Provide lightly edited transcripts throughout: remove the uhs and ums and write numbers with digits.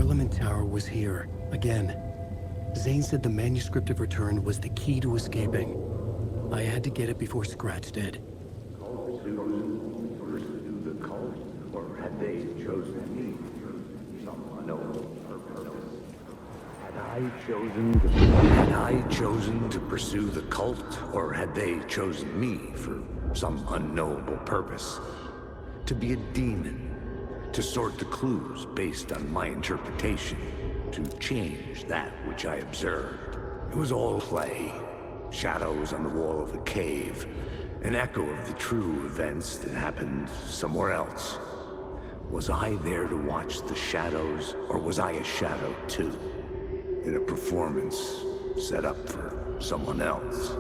Parliament Tower was here, again. Zane said the Manuscript of Return was the key to escaping. I had to get it before Scratch did. Pursue the cult, or had they chosen me for some unknown purpose? Had I chosen to pursue the cult, or had they chosen me for some unknowable purpose? To be a demon, to sort the clues based on my interpretation, to change that which I observed. It was all play. Shadows on the wall of the cave, an echo of the true events that happened somewhere else. Was I there to watch the shadows, or was I a shadow too? In a performance set up for someone else.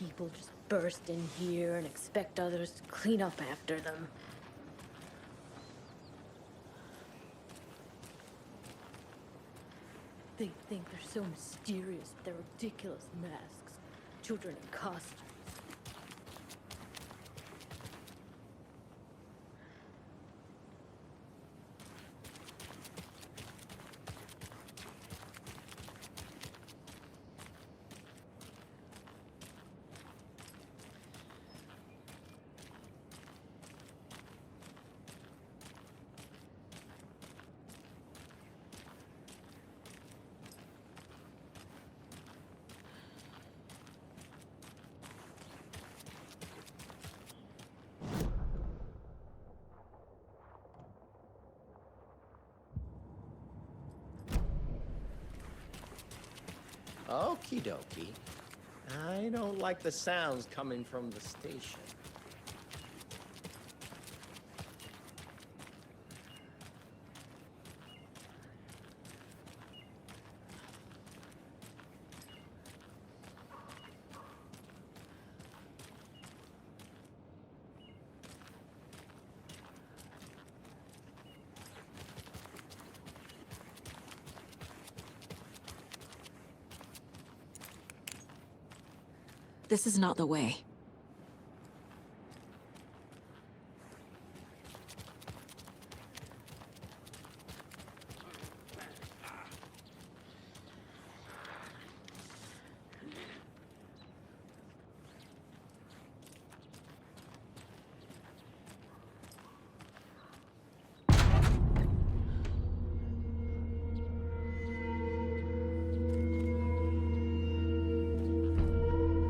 people just burst in here and expect others to clean up after them. They think they're so mysterious with their ridiculous masks. Children in costumes. Okie dokie. I don't like the sounds coming from the station. This is not the way.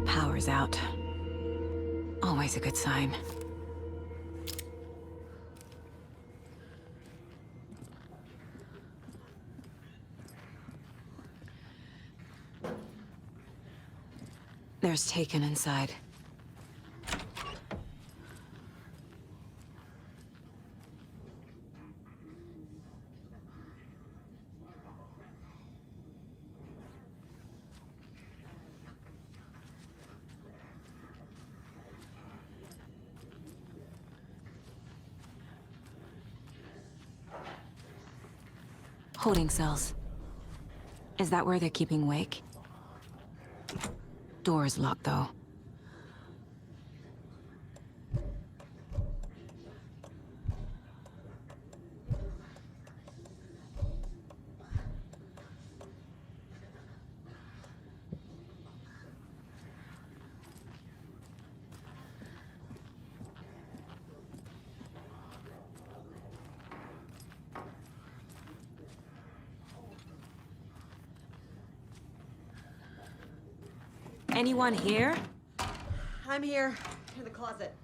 Power's out. Always a good sign. There's Taken inside. Holding cells. Is that where they're keeping Wake? Door's locked, though. Anyone here? I'm here, in the closet.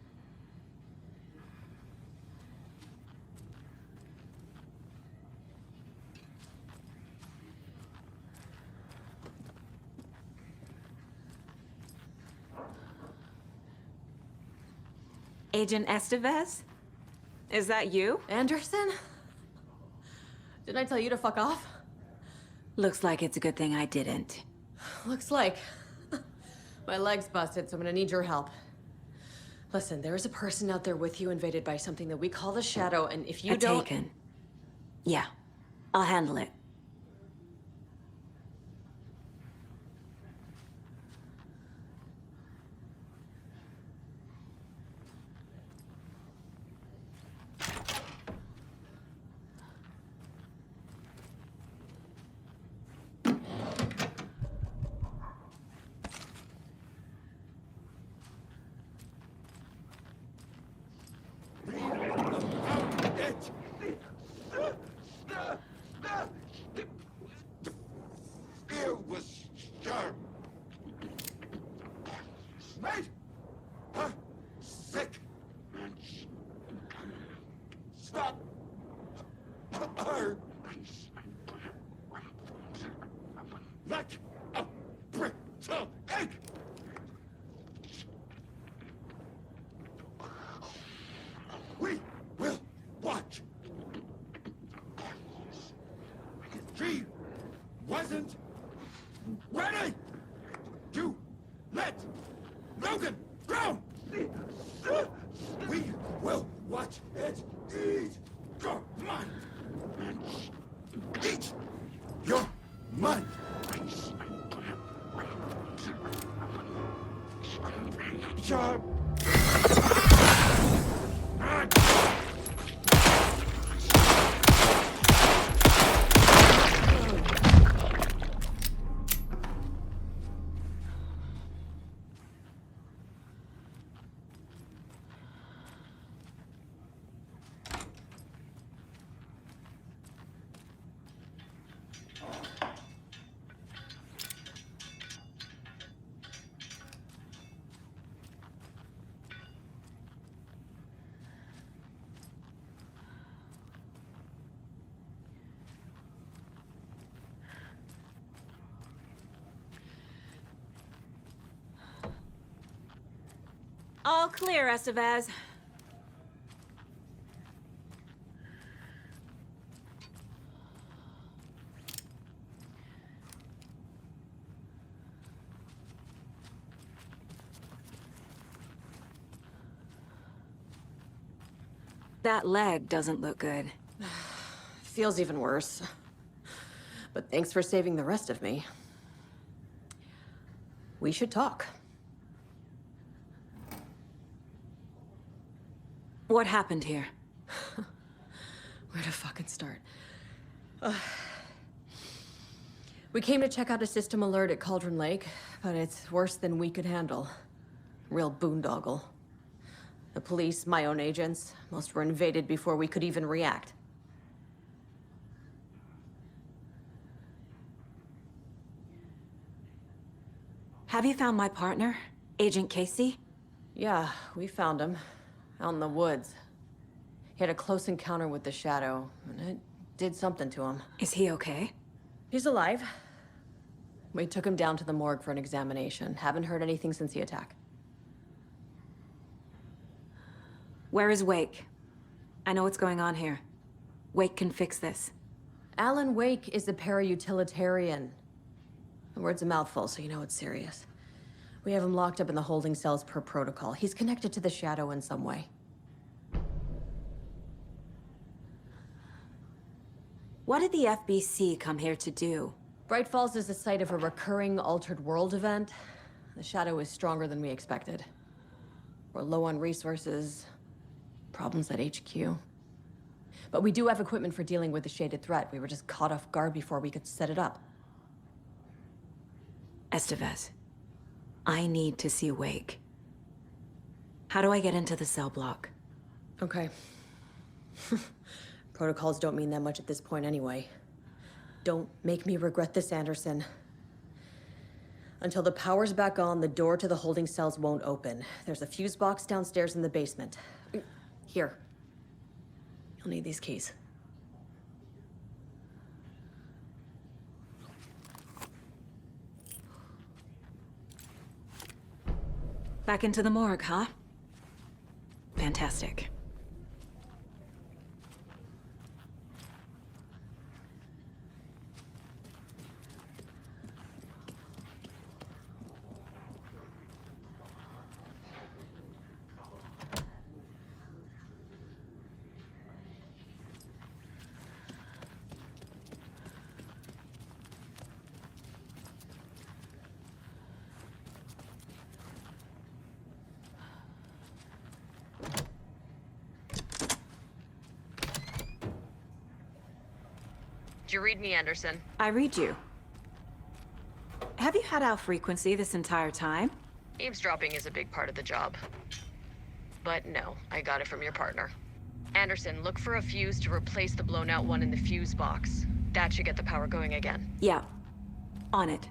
Agent Estevez? Is that you? Anderson? Didn't I tell you to fuck off? Looks like it's a good thing I didn't. Looks like. My leg's busted, so I'm gonna need your help. Listen, there is a person out there with you invaded by something that we call the Shadow, and if you don't... Taken. Yeah, I'll handle it. It was sharp. Mate! Huh? Sick! Stop! Hurt! Like a brittle egg! We will watch! She wasn't ready to let down! We will watch it eat your mind! Eat your mind! Sharp! All clear, Estevez. That leg doesn't look good. Feels even worse. But thanks for saving the rest of me. We should talk. What happened here? Where to fucking start? We came to check out a system alert at Cauldron Lake, but it's worse than we could handle. Real boondoggle. The police, my own agents, most were invaded before we could even react. Have you found my partner, Agent Casey? Yeah, we found him. Out in the woods. He had a close encounter with the Shadow, and it did something to him. Is he okay? He's alive. We took him down to the morgue for an examination. Haven't heard anything since the attack. Where is Wake? I know what's going on here. Wake can fix this. Alan Wake is a para-utilitarian. The word's a mouthful, so you know it's serious. We have him locked up in the holding cells per protocol. He's connected to the Shadow in some way. What did the FBC come here to do? Bright Falls is the site of a recurring Altered World event. The Shadow is stronger than we expected. We're low on resources, problems at HQ. But we do have equipment for dealing with the shaded threat. We were just caught off guard before we could set it up. Estevez, I need to see Wake. How do I get into the cell block? Okay. Protocols don't mean that much at this point anyway. Don't make me regret this, Anderson. Until the power's back on, the door to the holding cells won't open. There's a fuse box downstairs in the basement. Here. You'll need these keys. Back into the morgue, huh? Fantastic. Did you read me, Anderson? I read you. Have you had our frequency this entire time? Eavesdropping is a big part of the job. But no, I got it from your partner. Anderson, look for a fuse to replace the blown out one in the fuse box. That should get the power going again. Yeah. On it.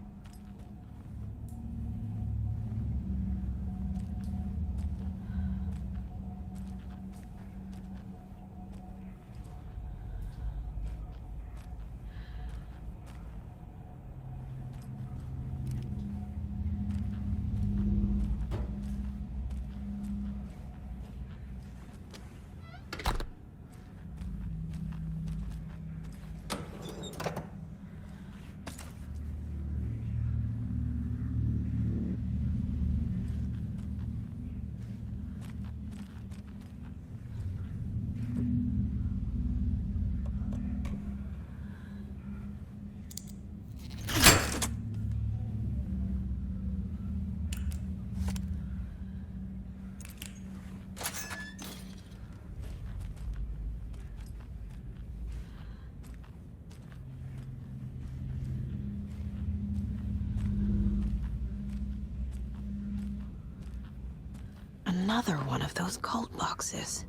Another one of those cult boxes.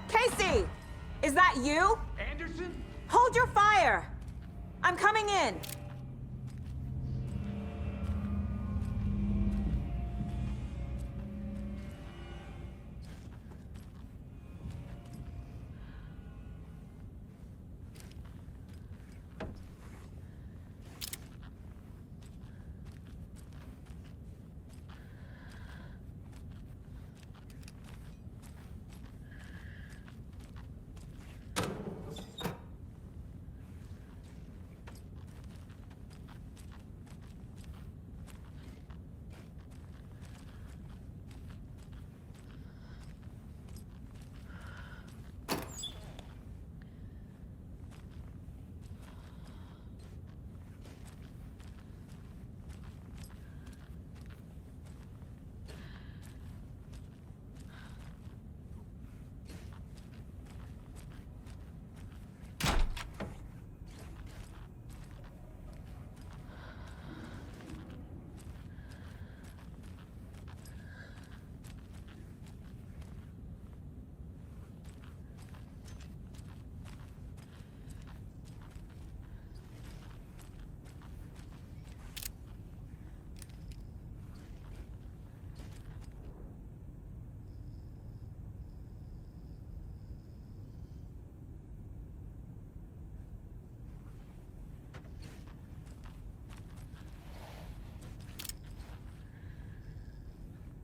Casey! Is that you? Anderson? Hold your fire! I'm coming in!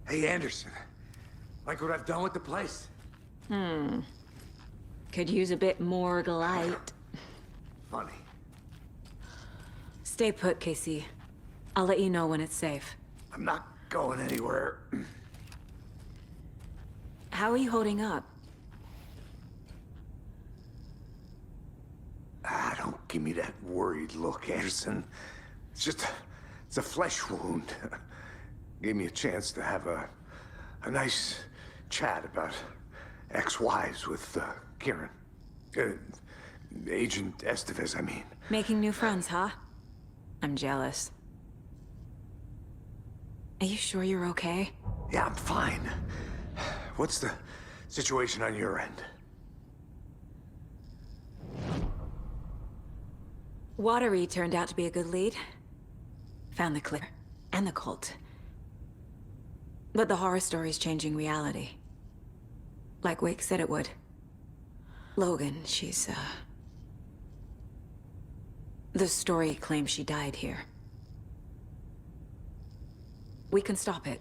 Hey, Anderson. Like what I've done with the place? Could use a bit more light. Funny. Stay put, Casey. I'll let you know when it's safe. I'm not going anywhere. How are you holding up? Don't give me that worried look, Anderson. It's a flesh wound. Gave me a chance to have a nice chat about ex-wives with Kieran. Agent Estevez, I mean. Making new friends, huh? I'm jealous. Are you sure you're okay? Yeah, I'm fine. What's the situation on your end? Watery turned out to be a good lead. Found the clear and the cult. But the horror story's changing reality. Like Wake said it would. Logan, she's, the story claims she died here. We can stop it.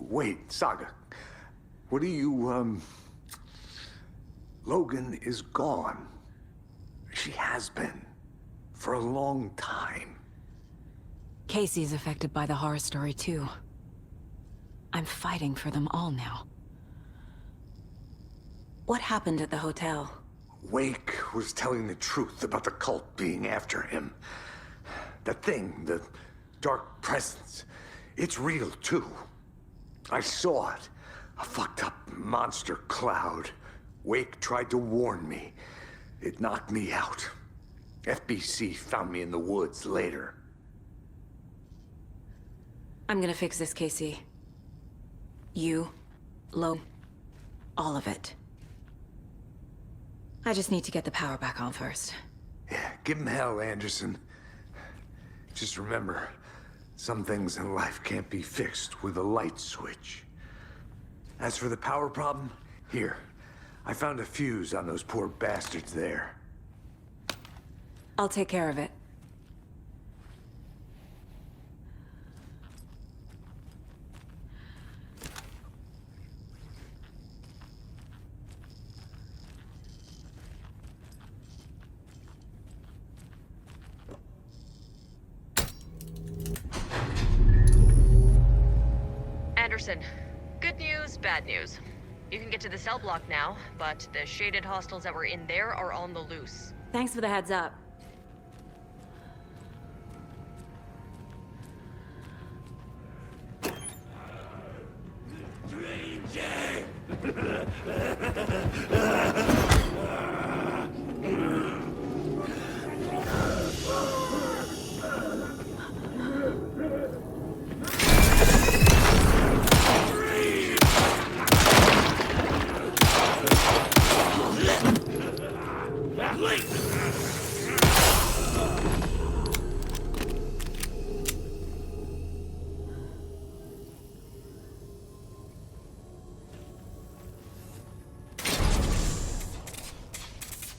Wait, Saga. What do you, Logan is gone. She has been. For a long time. Casey's affected by the horror story, too. I'm fighting for them all now. What happened at the hotel? Wake was telling the truth about the cult being after him. That thing, the dark presence, it's real, too. I saw it. A fucked up monster cloud. Wake tried to warn me. It knocked me out. FBC found me in the woods later. I'm gonna fix this, Casey. You, Lo, all of it. I just need to get the power back on first. Yeah, give him hell, Anderson. Just remember, some things in life can't be fixed with a light switch. As for the power problem, here. I found a fuse on those poor bastards there. I'll take care of it. Anderson, good news, bad news. You can get to the cell block now, but the shaded hostiles that were in there are on the loose. Thanks for the heads up.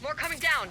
More coming down!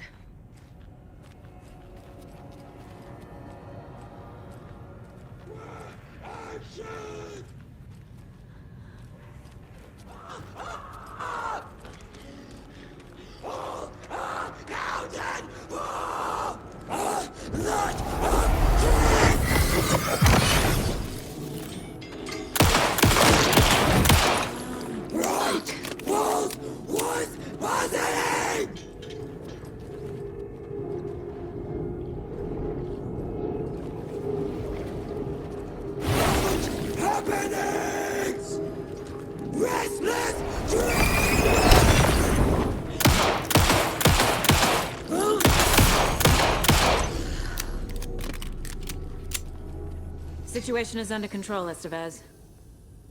Situation is under control, Estevez.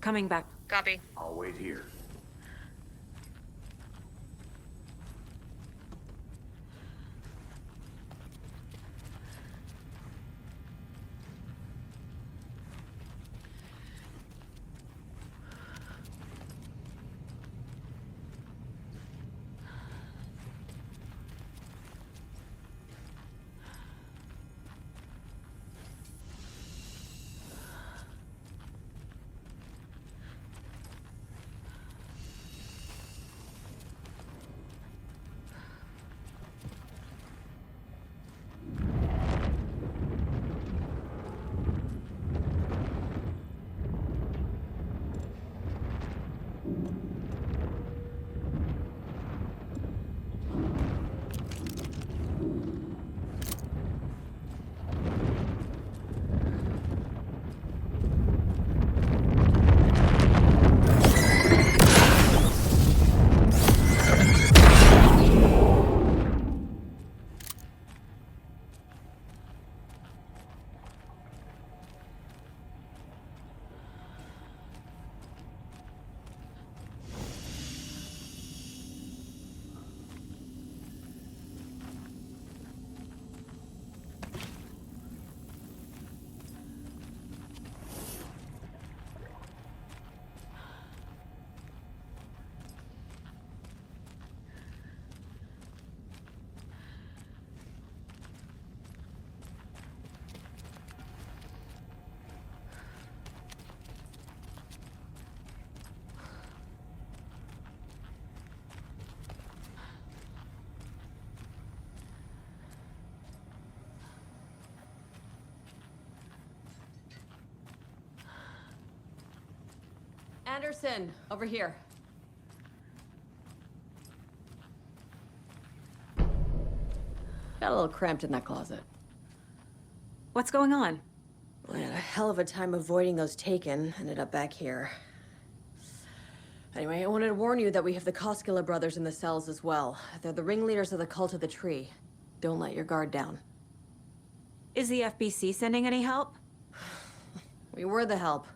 Coming back. Copy. I'll wait here. Anderson, over here. Got a little cramped in that closet. What's going on? I had a hell of a time avoiding those taken. Ended up back here. Anyway, I wanted to warn you that we have the Koskela brothers in the cells as well. They're the ringleaders of the Cult of the Tree. Don't let your guard down. Is the FBC sending any help? We were the help.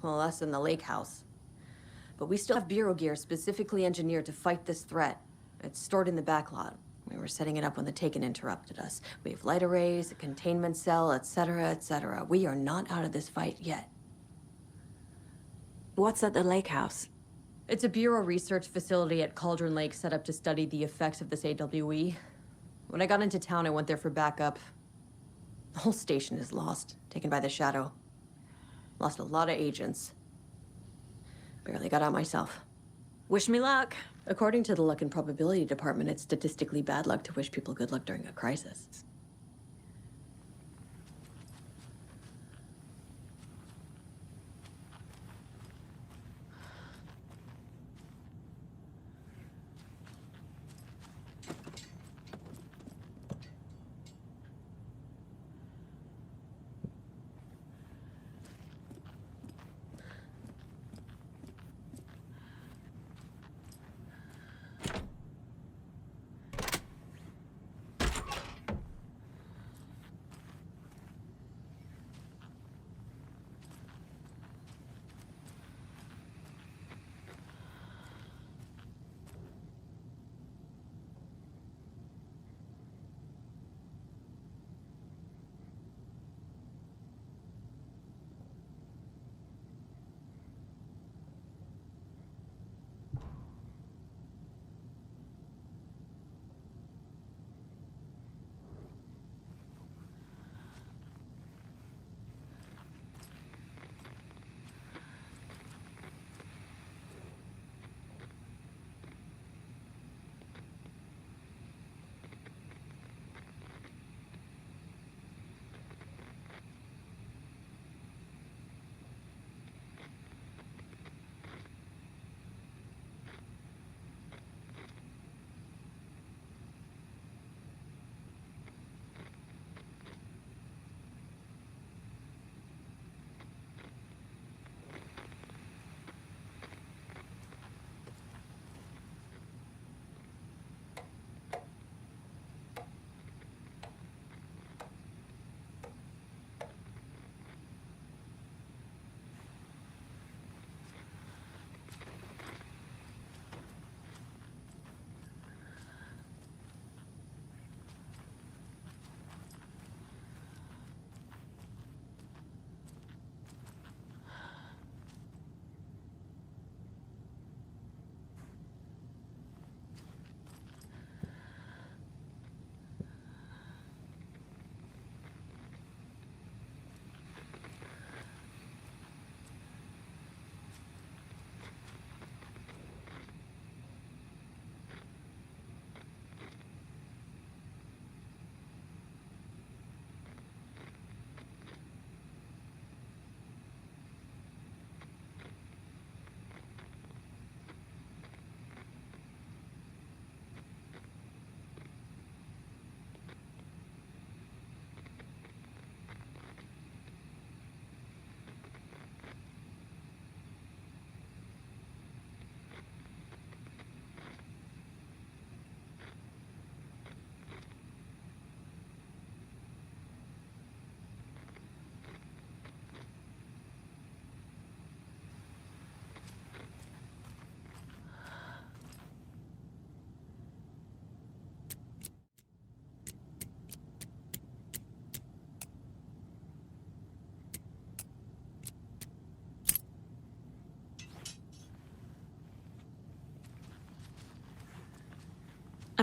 Well, us in the lake house. But we still have bureau gear specifically engineered to fight this threat. It's stored in the backlot. We were setting it up when the Taken interrupted us. We have light arrays, a containment cell, etc., etc. We are not out of this fight yet. What's at the lake house? It's a bureau research facility at Cauldron Lake set up to study the effects of this AWE. When I got into town, I went there for backup. The whole station is lost, taken by the Shadow. Lost a lot of agents. Barely got out myself. Wish me luck. According to the Luck and Probability Department, it's statistically bad luck to wish people good luck during a crisis.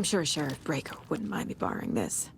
I'm sure Sheriff Breaker wouldn't mind me borrowing this.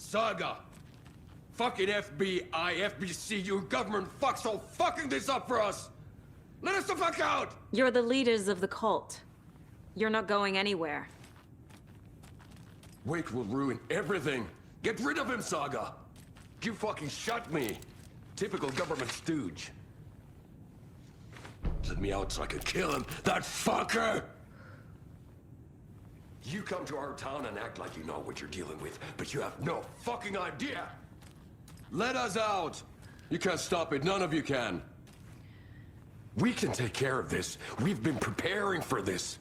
Saga! Fucking FBI, FBC, you government fucks all fucking this up for us! Let us the fuck out! You're the leaders of the cult. You're not going anywhere. Wake will ruin everything! Get rid of him, Saga! You fucking shot me! Typical government stooge. Let me out so I can kill him, that fucker! You come to our town and act like you know what you're dealing with, but you have no fucking idea! Let us out! You can't stop it, none of you can. We can take care of this. We've been preparing for this.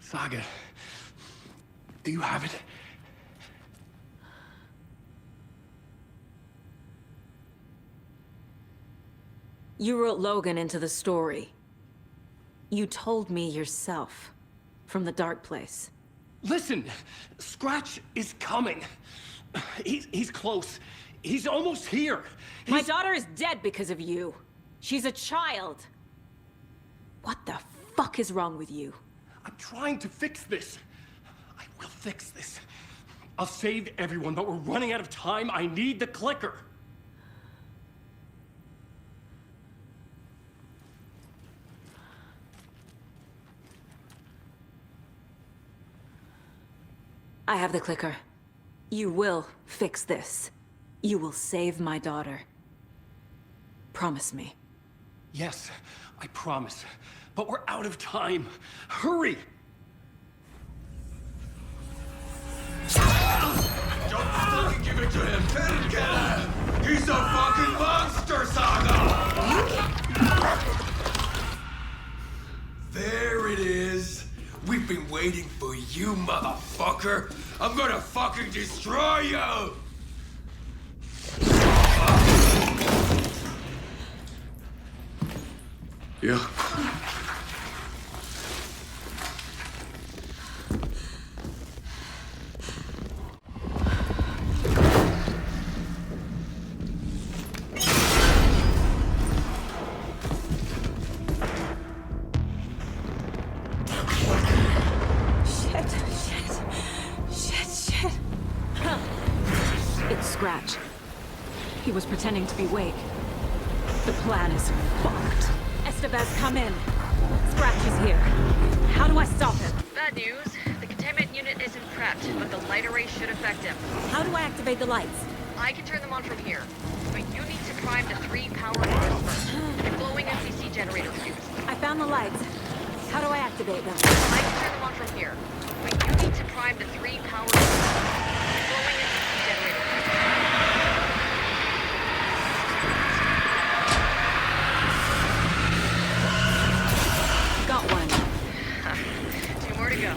Saga, do you have it? You wrote Logan into the story. You told me yourself. From the dark place. Listen, Scratch is coming. He's close. He's almost here. My daughter is dead because of you. She's a child. What the fuck is wrong with you? I'm trying to fix this. I will fix this. I'll save everyone, but we're running out of time. I need the clicker. I have the clicker. You will fix this. You will save my daughter. Promise me. Yes, I promise. But we're out of time. Hurry! Don't fucking give it to him! Get him! He's a fucking monster, Saga! There it is! We've been waiting for you, motherfucker! I'm gonna fucking destroy you! Yeah. It's Scratch. He was pretending to be Wake. The plan is fucked. Estevez, come in. Scratch is here. How do I stop him? Bad news. The containment unit isn't prepped, but the light array should affect him. How do I activate the lights? I can turn them on from here. But you need to prime the 3 power cores first. The glowing NPC generator fuse. I found the lights. How do I activate them? I can turn them on from here. But you need to prime the 3 power cores. The glowing NPC generator fuse. Got one. 2 more to go.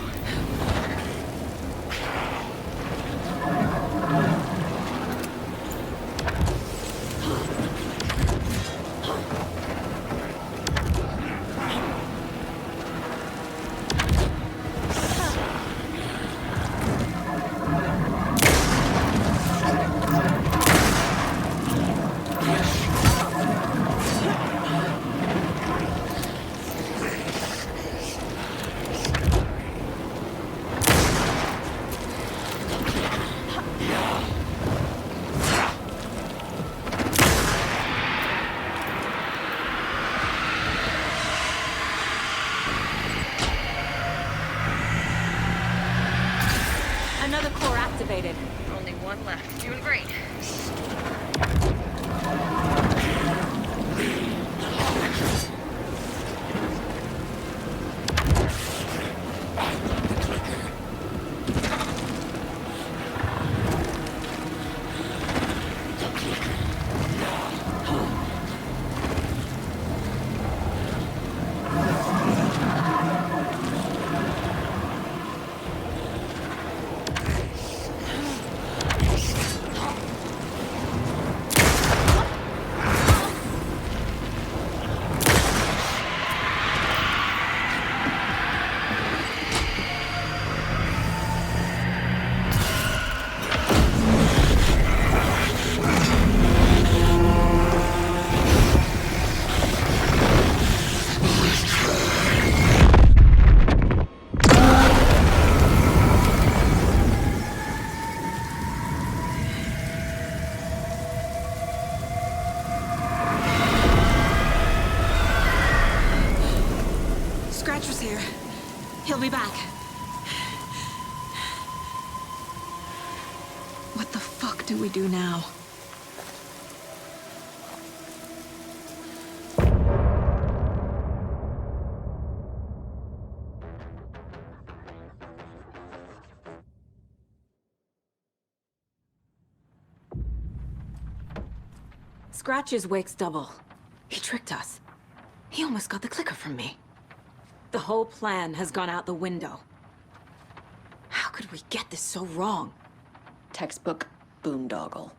Another core activated. Only one left. Doing great. do we do now? Scratch is Wake's double. He tricked us. He almost got the clicker from me. The whole plan has gone out the window. How could we get this so wrong? Textbook boondoggle.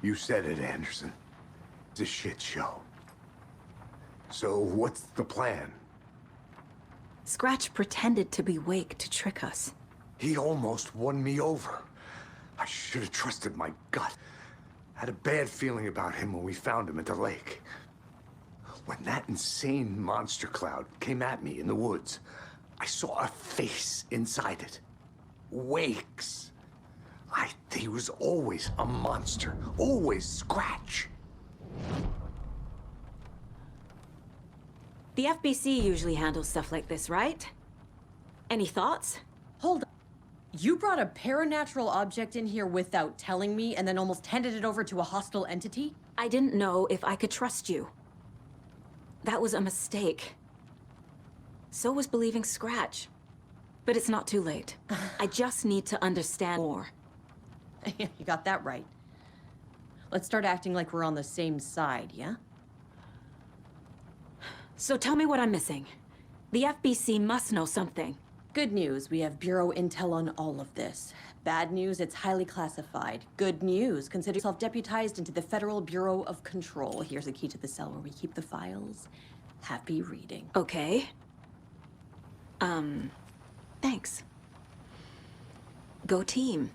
You said it, Anderson. It's a shit show. So what's the plan? Scratch pretended to be Wake to trick us. He almost won me over. I should have trusted my gut. Had a bad feeling about him when we found him at the lake. When that insane monster cloud came at me in the woods, I saw a face inside it. Wake's. He was always a monster. Always Scratch. The FBC usually handles stuff like this, right? Any thoughts? Hold on. You brought a paranatural object in here without telling me and then almost handed it over to a hostile entity? I didn't know if I could trust you. That was a mistake. So was believing Scratch. But it's not too late. I just need to understand more. You got that right. Let's start acting like we're on the same side, yeah? So tell me what I'm missing. The FBC must know something. Good news, we have Bureau intel on all of this. Bad news, it's highly classified. Good news, consider yourself deputized into the Federal Bureau of Control. Here's a key to the cell where we keep the files. Happy reading. Okay. Thanks. Go team.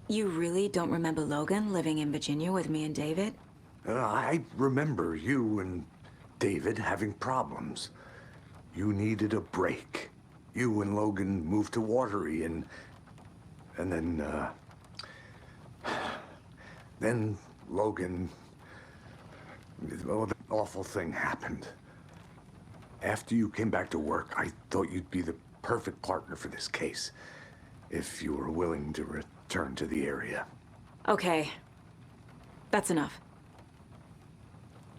You really don't remember Logan living in Virginia with me and David? I remember you and David having problems. You needed a break. You and Logan moved to Watery and then Logan, well, the awful thing happened. After you came back to work, I thought you'd be the perfect partner for this case, if you were willing to return to the area. Okay. That's enough.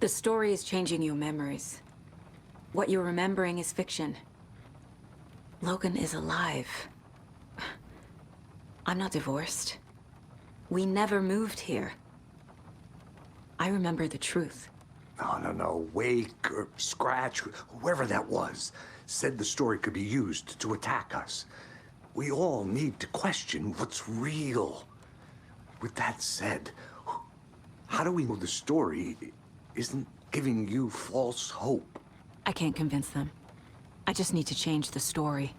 The story is changing your memories. What you're remembering is fiction. Logan is alive. I'm not divorced. We never moved here. I remember the truth. No. Wake or Scratch, whoever that was, said the story could be used to attack us. We all need to question what's real. With that said, how do we know the story isn't giving you false hope? I can't convince them. I just need to change the story.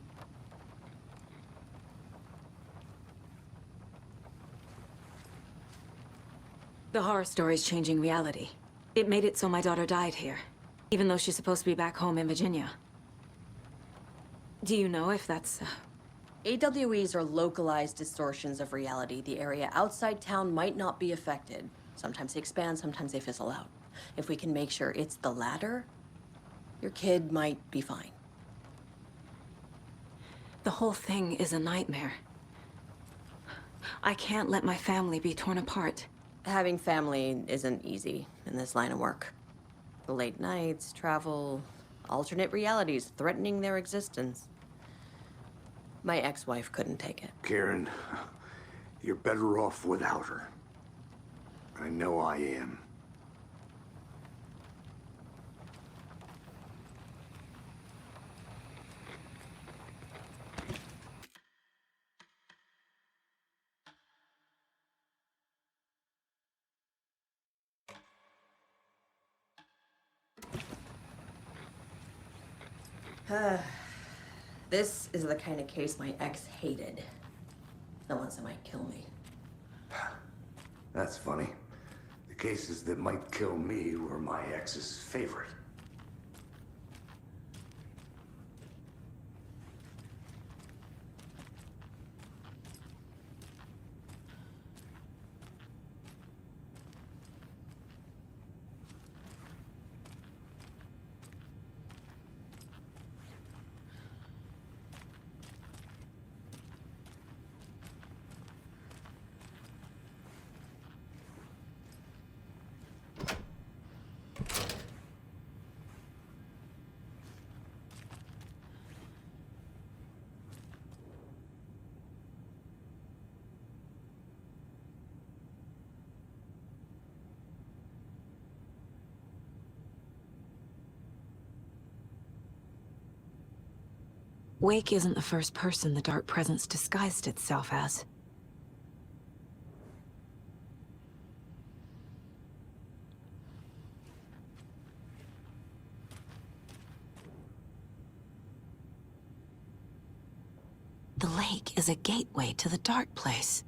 The horror story is changing reality. It made it so my daughter died here, even though she's supposed to be back home in Virginia. Do you know if that's... AWEs are localized distortions of reality. The area outside town might not be affected. Sometimes they expand, sometimes they fizzle out. If we can make sure it's the latter, your kid might be fine. The whole thing is a nightmare. I can't let my family be torn apart. Having family isn't easy in this line of work. The late nights, travel, alternate realities threatening their existence. My ex-wife couldn't take it. Karen, you're better off without her. I know I am. This is the kind of case my ex hated. The ones that might kill me. That's funny. The cases that might kill me were my ex's favorite. Wake isn't the first person the Dark Presence disguised itself as. The lake is a gateway to the Dark Place.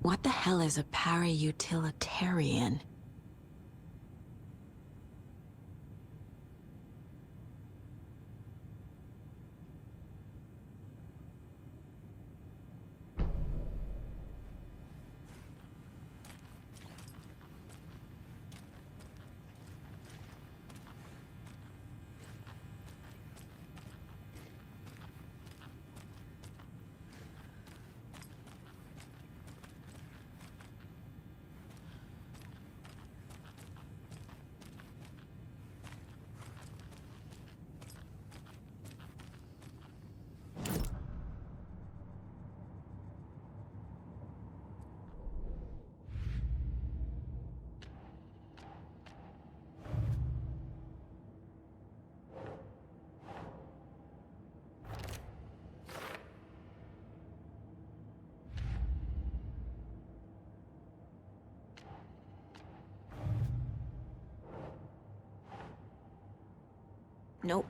What the hell is a para-utilitarian? Nope.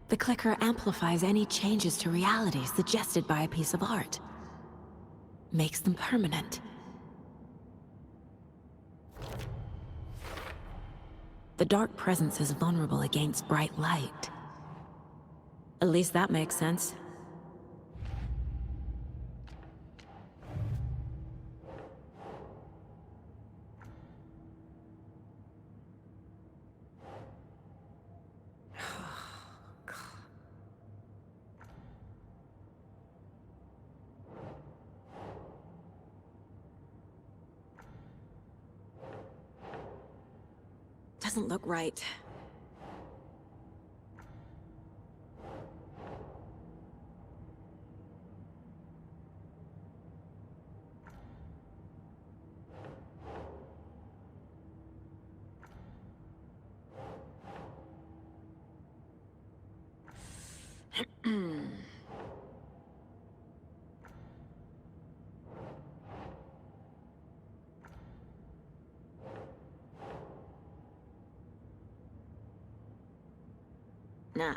The clicker amplifies any changes to reality suggested by a piece of art. Makes them permanent. The Dark Presence is vulnerable against bright light. At least that makes sense. Doesn't look right. Nah.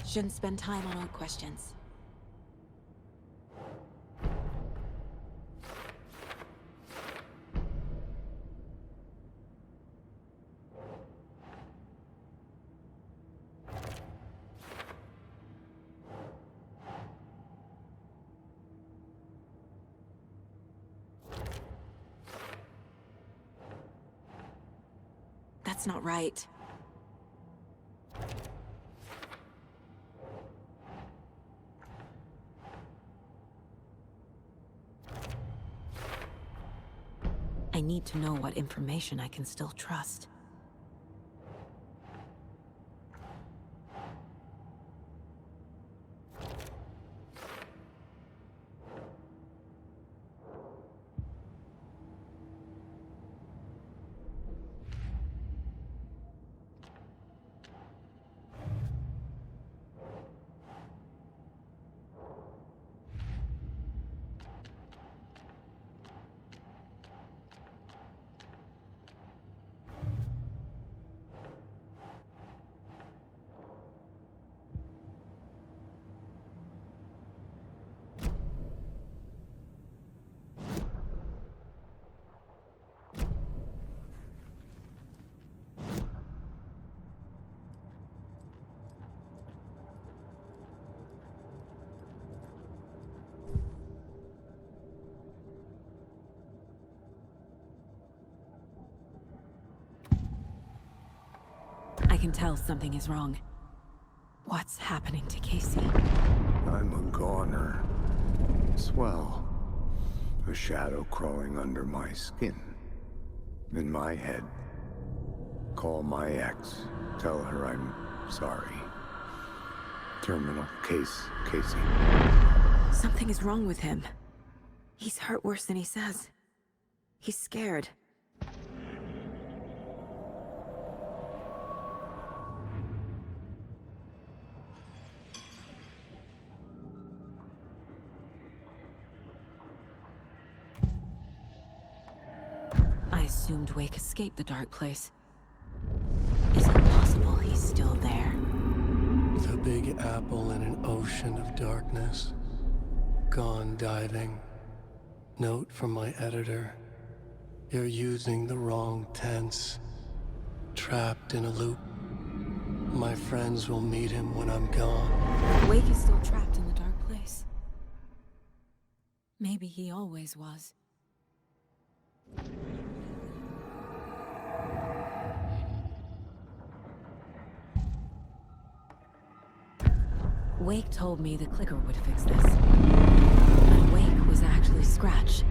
Shouldn't spend time on old questions. That's not right. I need to know what information I can still trust. can tell something is wrong. What's happening to Casey? I'm a goner. Swell. A shadow crawling under my skin. In my head. Call my ex. Tell her I'm sorry. Terminal case, Casey. Something is wrong with him. He's hurt worse than he says. He's scared. I assumed Wake escaped the dark place. Is it possible he's still there? The big apple in an ocean of darkness. Gone diving. Note from my editor. You're using the wrong tense. Trapped in a loop. My friends will meet him when I'm gone. Wake is still trapped in the dark place. Maybe he always was. Wake told me the clicker would fix this. But Wake was actually Scratch.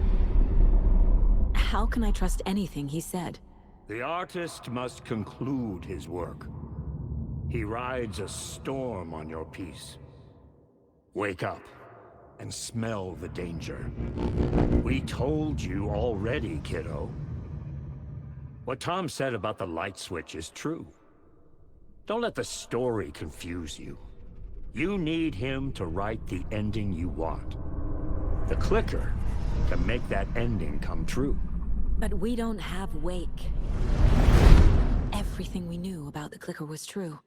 How can I trust anything he said? The artist must conclude his work. He rides a storm on your piece. Wake up and smell the danger. We told you already, kiddo. What Tom said about the light switch is true. Don't let the story confuse you. You need him to write the ending you want. The clicker can make that ending come true. But we don't have Wake. Everything we knew about the clicker was true.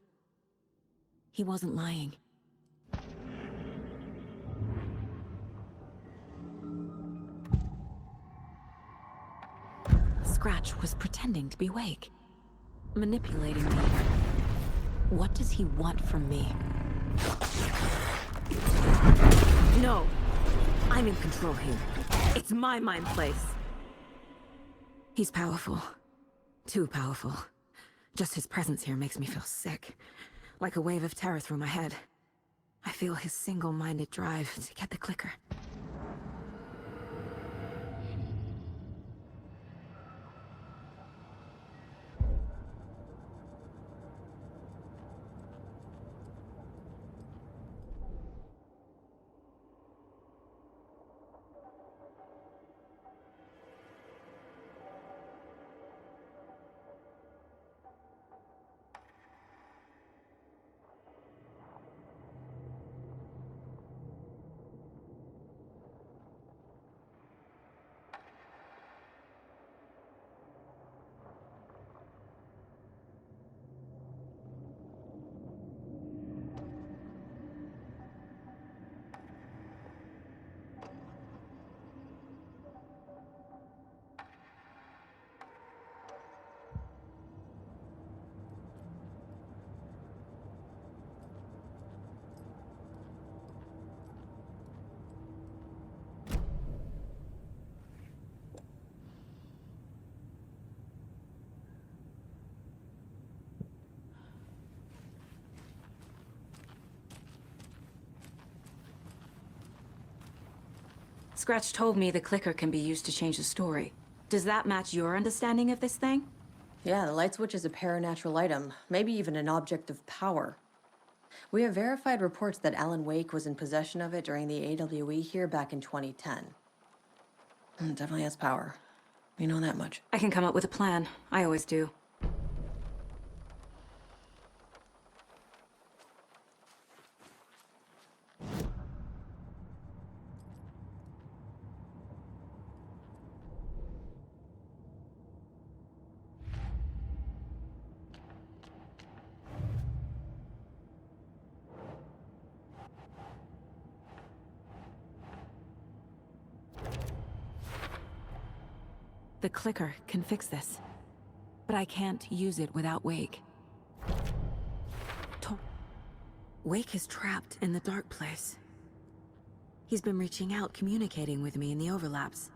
He wasn't lying. Scratch was pretending to be Wake. Manipulating me. What does he want from me? No! I'm in control here. It's my mind place. He's powerful. Too powerful. Just his presence here makes me feel sick. Like a wave of terror through my head. I feel his single-minded drive to get the clicker. Scratch told me the clicker can be used to change the story. Does that match your understanding of this thing? Yeah, the light switch is a paranatural item, maybe even an object of power. We have verified reports that Alan Wake was in possession of it during the AWE here back in 2010. It definitely has power. We know that much. I can come up with a plan. I always do. The clicker can fix this. But I can't use it without Wake. Wake is trapped in the dark place. He's been reaching out, communicating with me in the overlaps.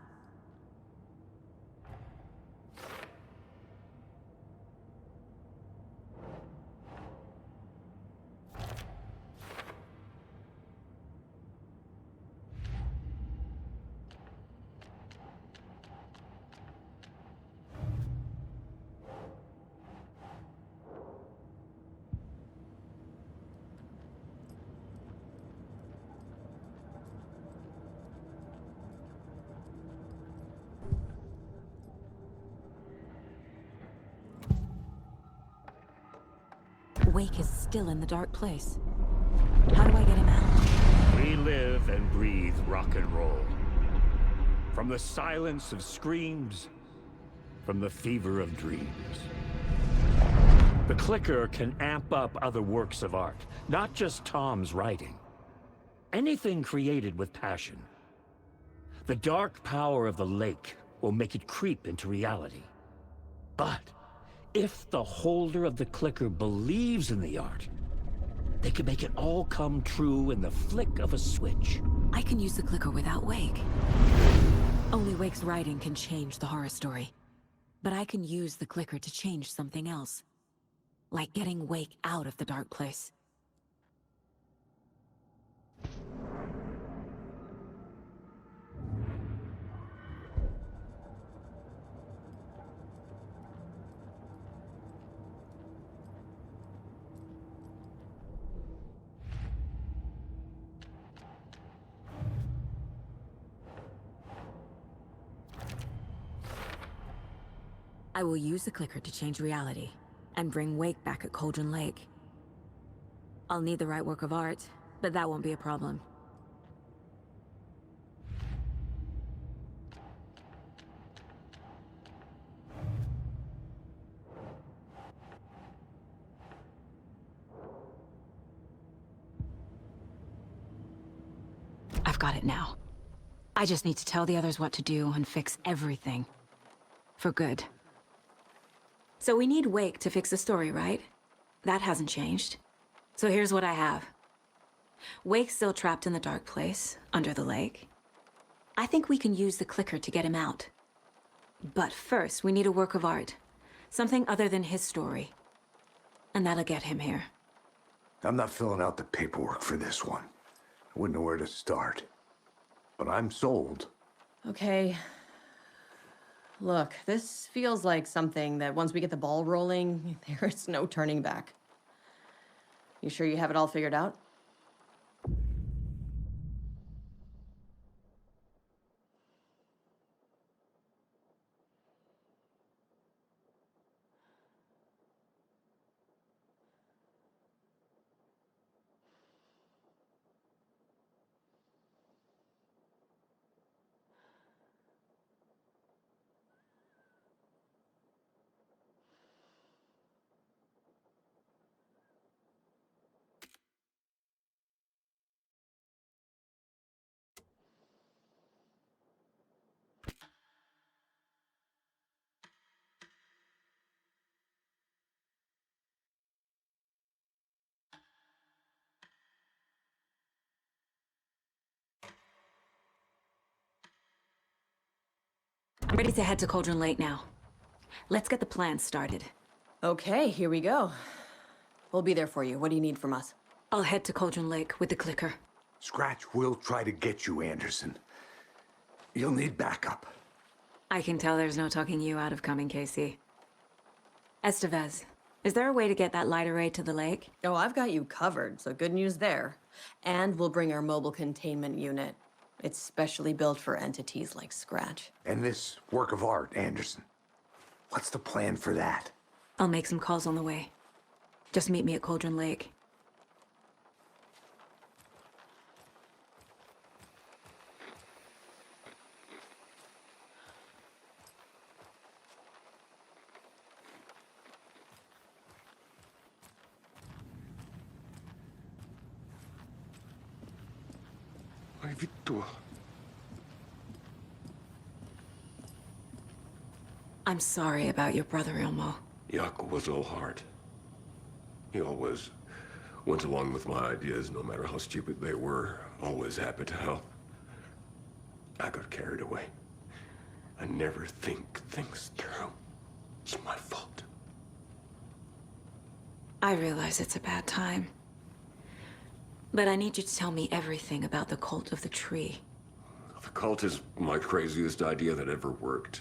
Wake is still in the dark place. How do I get him out? We live and breathe rock and roll. From the silence of screams, from the fever of dreams. The clicker can amp up other works of art, not just Tom's writing. Anything created with passion. The dark power of the lake will make it creep into reality. But if the holder of the clicker believes in the art, they can make it all come true in the flick of a switch. I can use the clicker without Wake. Only Wake's writing can change the horror story. But I can use the clicker to change something else. Like getting Wake out of the dark place. I will use the clicker to change reality, and bring Wake back at Cauldron Lake. I'll need the right work of art, but that won't be a problem. I've got it now. I just need to tell the others what to do and fix everything. For good. So we need Wake to fix the story, right? That hasn't changed. So here's what I have. Wake's still trapped in the dark place, under the lake. I think we can use the clicker to get him out. But first, we need a work of art. Something other than his story. And that'll get him here. I'm not filling out the paperwork for this one. I wouldn't know where to start. But I'm sold. Okay. Look, this feels like something that once we get the ball rolling, there's no turning back. You sure you have it all figured out? I'm ready to head to Cauldron Lake now. Let's get the plan started. Okay, here we go. We'll be there for you. What do you need from us? I'll head to Cauldron Lake with the clicker. Scratch will try to get you, Anderson. You'll need backup. I can tell there's no talking you out of coming, Casey. Estevez, is there a way to get that light array to the lake? Oh, I've got you covered, so good news there. And we'll bring our mobile containment unit. It's specially built for entities like Scratch. And this work of art, Anderson. What's the plan for that? I'll make some calls on the way. Just meet me at Cauldron Lake. Ai vittua. I'm sorry about your brother, Ilmo. Jaakko was all heart. He always went along with my ideas, no matter how stupid they were. Always happy to help. I got carried away. I never think things through. It's my fault. I realize it's a bad time. But I need you to tell me everything about the cult of the tree. The cult is my craziest idea that ever worked.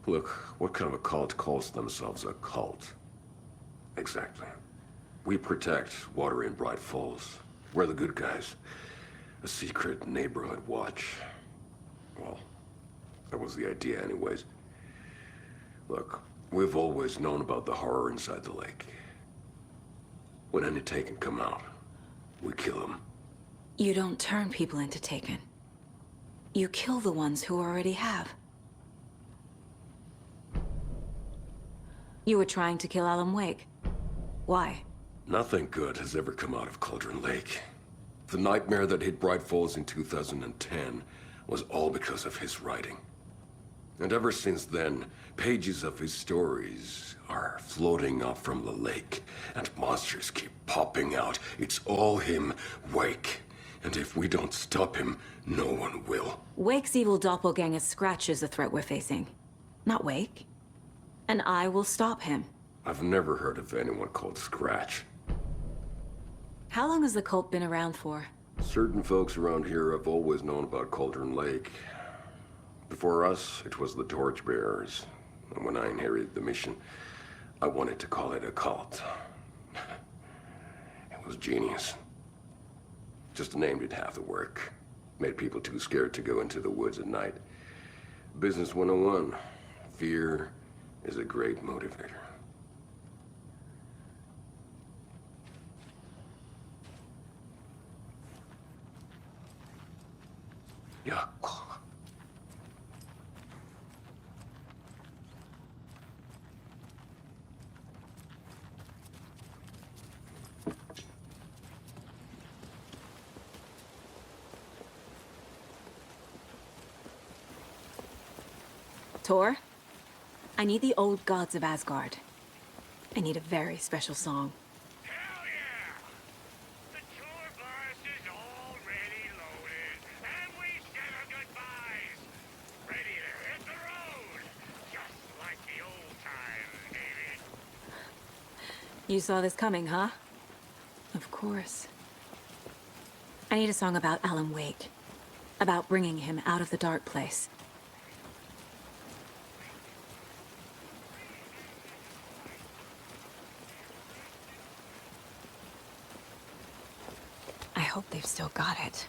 Look, what kind of a cult calls themselves a cult? Exactly. We protect Water in Bright Falls. We're the good guys. A secret neighborhood watch. Well, that was the idea anyways. Look, we've always known about the horror inside the lake. When any Taken come out, we kill them. You don't turn people into Taken. You kill the ones who already have. You were trying to kill Alan Wake. Why? Nothing good has ever come out of Cauldron Lake. The nightmare that hit Bright Falls in 2010 was all because of his writing. And ever since then, pages of his stories are floating up from the lake, and monsters keep popping out. It's all him, Wake. And if we don't stop him, no one will. Wake's evil doppelganger Scratch is the threat we're facing, not Wake. And I will stop him. I've never heard of anyone called Scratch. How long has the cult been around for? Certain folks around here have always known about Cauldron Lake. Before us, it was the Torchbearers. And when I inherited the mission, I wanted to call it a cult. It was genius. Just the name did half the work. Made people too scared to go into the woods at night. Business 101. Fear is a great motivator. Yuck. Tor, I need the old gods of Asgard. I need a very special song. Hell yeah! The tour bus is already loaded, and we said our goodbyes. Ready to hit the road, just like the old times, baby. You saw this coming, huh? Of course. I need a song about Alan Wake. About bringing him out of the dark place. I hope they've still got it.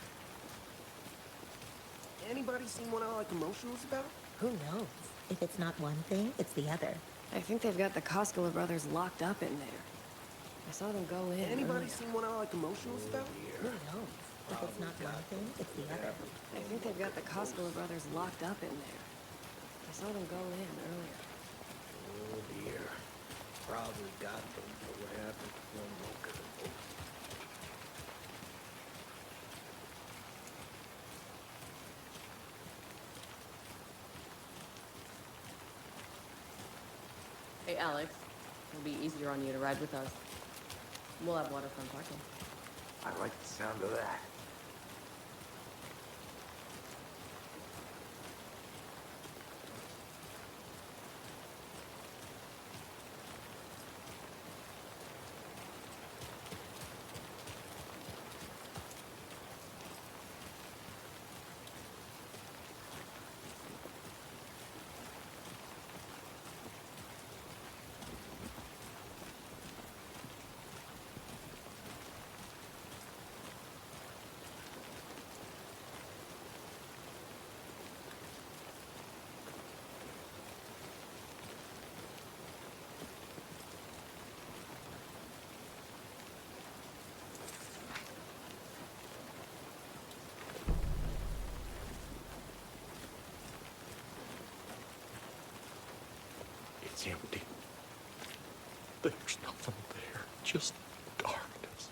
Anybody seen one I like emotionals about? Who knows? If it's not one thing, it's the other. I think they've got the Koskela brothers locked up in there. I saw them go in. Anybody seen one I like emotionals about? Who knows? If it's not one thing, it's the other. I think they've got the Koskela brothers locked up in there. I saw them go in earlier. Oh dear. Probably got them for what happened to one Walker. Hey, Alex. It'll be easier on you to ride with us. We'll have waterfront parking. I like the sound of that. It's empty. There's nothing there, just darkness.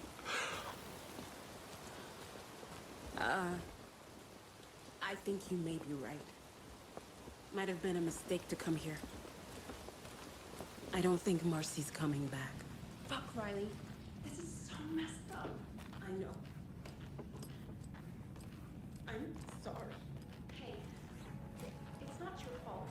I think you may be right. Might have been a mistake to come here. I don't think Marcy's coming back. Fuck, Riley. This is so messed up. I know. I'm sorry. Hey, it's not your fault.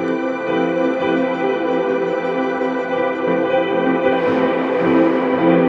Manuscript.